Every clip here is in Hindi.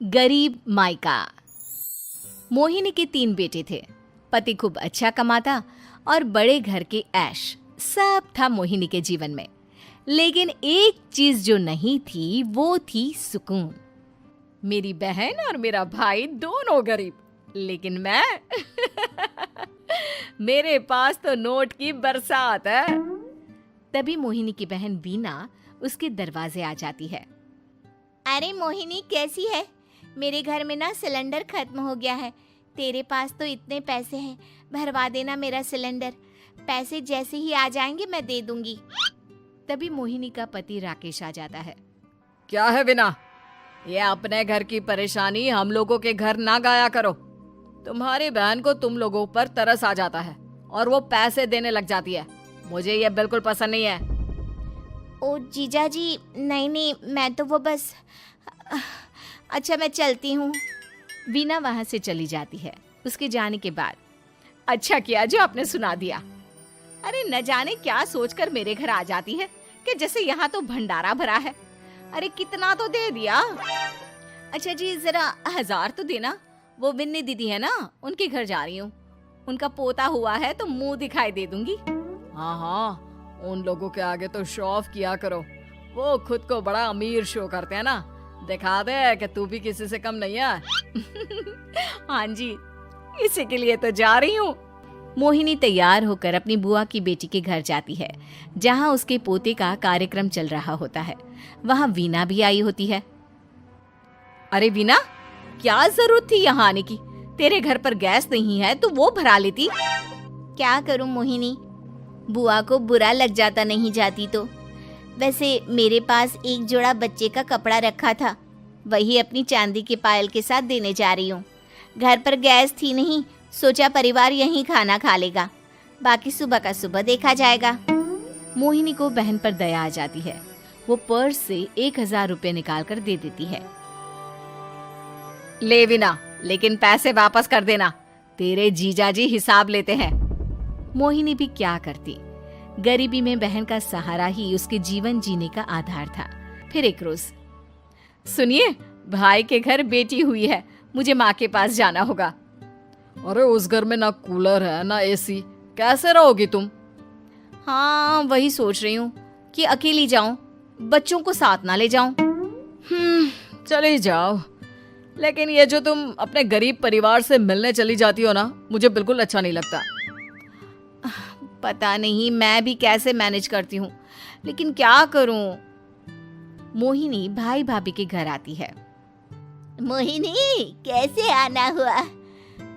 गरीब मायका। मोहिनी के 3 बेटे थे। पति खूब अच्छा कमाता और बड़े घर के ऐश सब था मोहिनी के जीवन में। लेकिन एक चीज जो नहीं थी वो थी सुकून। मेरी बहन और मेरा भाई दोनों गरीब, लेकिन मैं मेरे पास तो नोट की बरसात है। तभी मोहिनी की बहन बीना उसके दरवाजे आ जाती है। अरे मोहिनी, कैसी है? मेरे घर में ना सिलेंडर खत्म हो गया है। तेरे पास तो इतने पैसे हैं, भरवा देना मेरा सिलेंडर। पैसे जैसे ही आ जाएंगे मैं दे दूंगी। तभी मोहिनी का पति राकेश आ जाता है। क्या है बिना, ये अपने घर की परेशानी हम लोगों के घर ना गाया करो। तुम्हारी बहन को तुम लोगों पर तरस आ जाता है और वो पैसे देने लग जाती है। मुझे ये बिल्कुल पसंद नहीं है। ओ जीजा जी, नहीं, मैं तो वो बस अच्छा, मैं चलती हूँ। बीना वहां से चली जाती है। उसके जाने के बाद अच्छा किया जो आपने सुना दिया। अरे न जाने क्या सोचकर मेरे घर आ जाती है कि जैसे यहाँ तो भंडारा भरा है। अरे कितना तो दे दिया। अच्छा जी, जरा 1000 तो देना। वो बिन्नी दीदी है ना, उनके घर जा रही हूँ। उनका पोता हुआ है तो मुंह दिखाई दे दूंगी। हाँ, उन लोगों के आगे तो शो ऑफ किया करो। वो खुद को बड़ा अमीर शो करते हैं ना, दिखा दे कि तू भी किसी से कम नहीं है। हाँ जी, इसी के लिए तो जा रही हूँ। मोहिनी तैयार होकर अपनी बुआ की बेटी के घर जाती है, जहाँ उसके पोते का कार्यक्रम चल रहा होता है। वहाँ वीना भी आई होती है। अरे वीना, क्या जरूरत थी यहाँ आने की? तेरे घर पर गैस नहीं है तो वो भरा लेती। क्या करूँ मोहिनी, बुआ को बुरा लग जाता नहीं जाती तो। वैसे मेरे पास एक जोड़ा बच्चे का कपड़ा रखा था, वही अपनी चांदी के पायल के साथ देने जा रही हूँ। घर पर गैस थी नहीं, सोचा परिवार यहीं खाना खा लेगा, बाकी सुबह का सुबह देखा जाएगा। मोहिनी को बहन पर दया आ जाती है। वो पर्स से 1000 रुपए निकाल कर दे देती है। ले विना, लेकिन पैसे वापस कर देना, तेरे जीजाजी हिसाब लेते हैं। मोहिनी भी क्या करती, गरीबी में बहन का सहारा ही उसके जीवन जीने का आधार था। फिर एक रोज, सुनिए, भाई के घर बेटी हुई है, मुझे माँ के पास जाना होगा। अरे उस घर में ना कूलर है ना एसी, कैसे रहोगी तुम? हाँ, वही सोच रही हूँ कि अकेली जाऊं, बच्चों को साथ ना ले जाऊं। चले जाओ, लेकिन ये जो तुम अपने गरीब परिवार से मिलने चली जाती हो ना, मुझे बिल्कुल अच्छा नहीं लगता। पता नहीं मैं भी कैसे मैनेज करती हूँ, लेकिन क्या करूँ। मोहिनी भाई भाभी के घर आती है। मोहिनी, कैसे आना हुआ?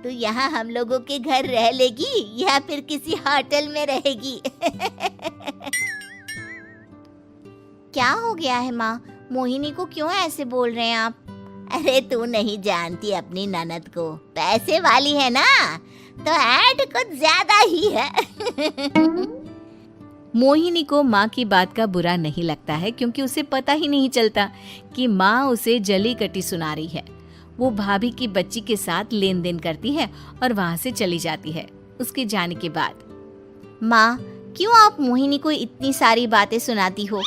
तू यहाँ हम लोगों के घर रह लेगी या फिर किसी होटल में रहेगी? क्या हो गया है माँ? मोहिनी को क्यों ऐसे बोल रहे हैं आप? अरे तू नहीं जानती अपनी ननद को, पैसे वाली है ना, तो ऐड कुछ ज्यादा ही है। मोहिनी को माँ की बात का बुरा नहीं लगता है, क्योंकि उसे पता ही नहीं चलता कि माँ उसे जली कटी सुना रही है। वो भाभी की बच्ची के साथ लेन देन करती है और वहाँ से चली जाती है। उसके जाने के बाद, माँ, क्यों आप मोहिनी को इतनी सारी बातें सुनाती हो?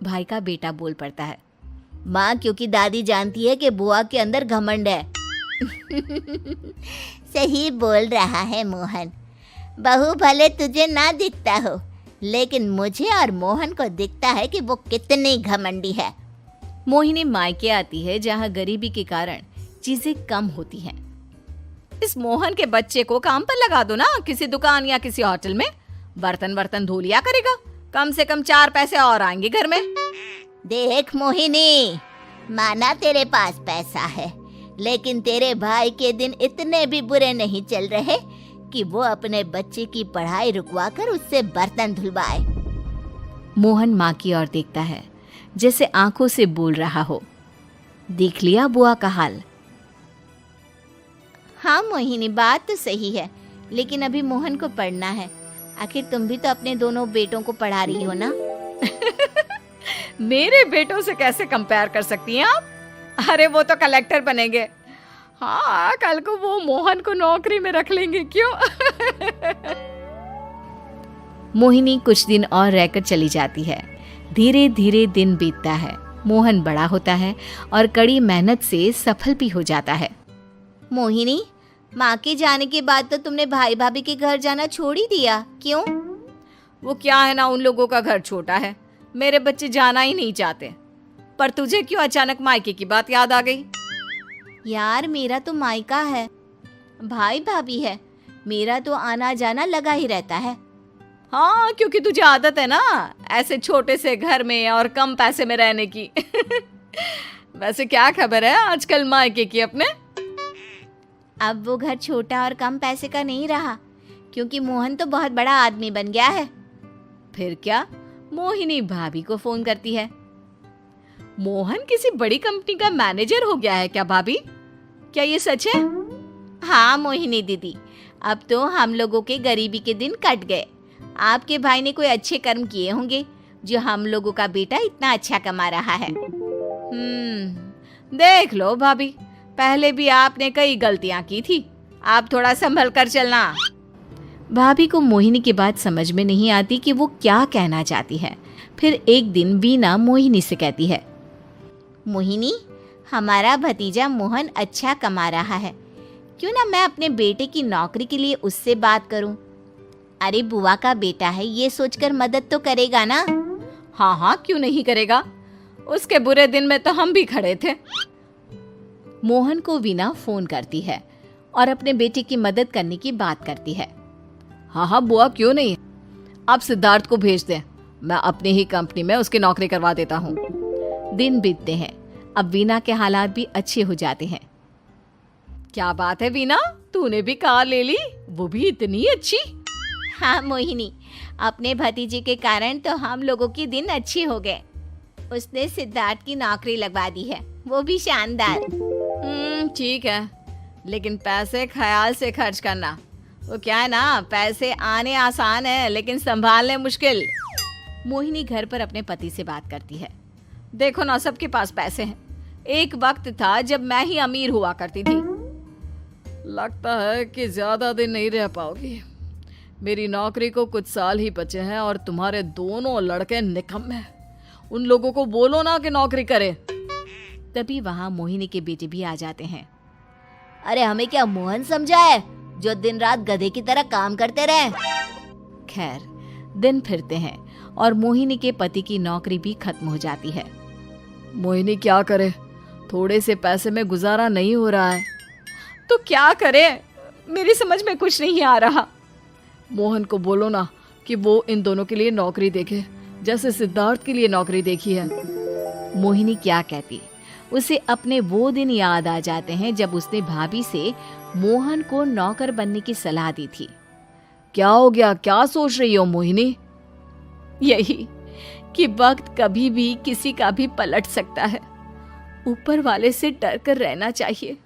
भाई का बेटा बोल पड़ता है। माँ, क्योंकि दादी जानती है कि बुआ के अंदर घमंड है। सही बोल रहा है मोहन। बहू भले तुझे ना दिखता हो, लेकिन मुझे और मोहन को दिखता है कि वो कितनी घमंडी है। मोहिनी मायके आती है, जहाँ गरीबी के कारण चीजें कम होती हैं। इस मोहन के बच्चे को काम पर लगा दो ना, किसी दुकान या किसी होटल में। बर्तन धो लिया करेगा, कम से कम 4 पैसे और आएंगे घर में। देख मोहिनी, माना तेरे पास पैसा है, लेकिन तेरे भाई के दिन इतने भी बुरे नहीं चल रहे कि वो अपने बच्चे की पढ़ाई रुकवाकर उससे बर्तन धुलवाए। मोहन माँ की ओर देखता है, जैसे आंखों से बोल रहा हो, देख लिया बुआ का हाल। हाँ मोहिनी, बात तो सही है, लेकिन अभी मोहन को पढ़ना है। आखिर तुम भी तो अपने दोनों बेटों को पढ़ा रही हो ना। मेरे बेटों से कैसे कंपेयर कर सकती हैं आप? अरे वो तो कलेक्टर बनेंगे। हाँ, कल को वो मोहन को नौकरी में रख लेंगे, क्यों? मोहिनी कुछ दिन और रहकर चली जाती है। धीरे धीरे दिन बीतता है मोहन बड़ा होता है और कड़ी मेहनत से सफल भी हो जाता है। मोहिनी, माँ के जाने के बाद तो तुमने भाई भाभी के घर जाना छोड़ ही दिया, क्यों? वो क्या है ना, उन लोगों का घर छोटा है, मेरे बच्चे जाना ही नहीं चाहते। पर तुझे क्यों अचानक मायके की बात याद आ गई? यार, मेरा तो मायका है, भाई भाभी है, मेरा तो आना जाना लगा ही रहता है। हाँ, क्योंकि तुझे आदत है ना ऐसे छोटे से घर में और कम पैसे में रहने की। वैसे क्या खबर है आजकल मायके की अपने? अब वो घर छोटा और कम पैसे का नहीं रहा, क्योंकि मोहन तो बहुत बड़ा आदमी बन गया है। फिर क्या? मोहिनी भाभी को फोन करती है। मोहन किसी बड़ी कंपनी का मैनेजर हो गया है क्या भाभी? क्या ये सच है? हाँ मोहिनी दीदी, अब तो हम लोगों के गरीबी के दिन कट गए। आपके भाई ने कोई अच्छे कर्म किए होंगे जो हम लोगों का बेटा इतना अच्छा कमा रहा है। देख लो भाभी, पहले भी आपने कई गलतियां की थी, आप थोड़ा संभल कर चलना। भाभी को मोहिनी की बात समझ में नहीं आती कि वो क्या कहना चाहती है। फिर एक दिन वीना मोहिनी से कहती है, मोहिनी, हमारा भतीजा मोहन अच्छा कमा रहा है, क्यों ना मैं अपने बेटे की नौकरी के लिए उससे बात करूं? अरे बुआ का बेटा है, ये सोचकर मदद तो करेगा ना? हाँ हाँ, क्यों नहीं करेगा, उसके बुरे दिन में तो हम भी खड़े थे। मोहन को वीना फोन करती है और अपने बेटे की मदद करने की बात करती है। हाँ हाँ बुआ, क्यों नहीं, आप सिद्धार्थ को भेज दें, मैं अपनी ही कंपनी में उसकी नौकरी करवा देता हूँ। दिन बीतते हैं, अब वीना के हालात भी अच्छे हो जाते हैं। क्या बात है वीना, तूने भी कार ले ली, वो भी इतनी अच्छी? हाँ मोहिनी, अपने भतीजे के कारण तो हम लोगों के दिन अच्छे हो गए। उसने सिद्धार्थ की नौकरी लगवा दी है, वो भी शानदार। ठीक है, लेकिन पैसे ख्याल से खर्च करना। वो क्या है ना, पैसे आने आसान है लेकिन संभालने मुश्किल। मोहिनी घर पर अपने पति से बात करती है। देखो ना, सबके पास पैसे हैं, एक वक्त था जब मैं ही अमीर हुआ करती थी। लगता है कि ज्यादा दिन नहीं रह पाओगी, मेरी नौकरी को कुछ साल ही बचे हैं और तुम्हारे दोनों लड़के निकम्मे हैं। उन लोगों को बोलो ना कि नौकरी करे। तभी वहां मोहिनी के बेटे भी आ जाते हैं। अरे हमें क्या मोहन समझा है जो दिन रात गधे की तरह काम करते रहे? खैर, दिन फिरते हैं और मोहिनी के पति की नौकरी भी खत्म हो जाती है। मोहिनी क्या करे, थोड़े से पैसे में गुजारा नहीं हो रहा है। तो क्या करे, मेरी समझ में कुछ नहीं आ रहा। मोहन को बोलो ना कि वो इन दोनों के लिए नौकरी देखे, जैसे सिद्धार्थ के लिए नौकरी देखी है। मोहिनी क्या कहती, उसे अपने वो दिन याद आ जाते हैं जब उसने भाभी से मोहन को नौकर बनने की सलाह दी थी। क्या हो गया, क्या सोच रही हो मोहिनी? यही कि वक्त कभी भी किसी का भी पलट सकता है, ऊपर वाले से डर कर रहना चाहिए।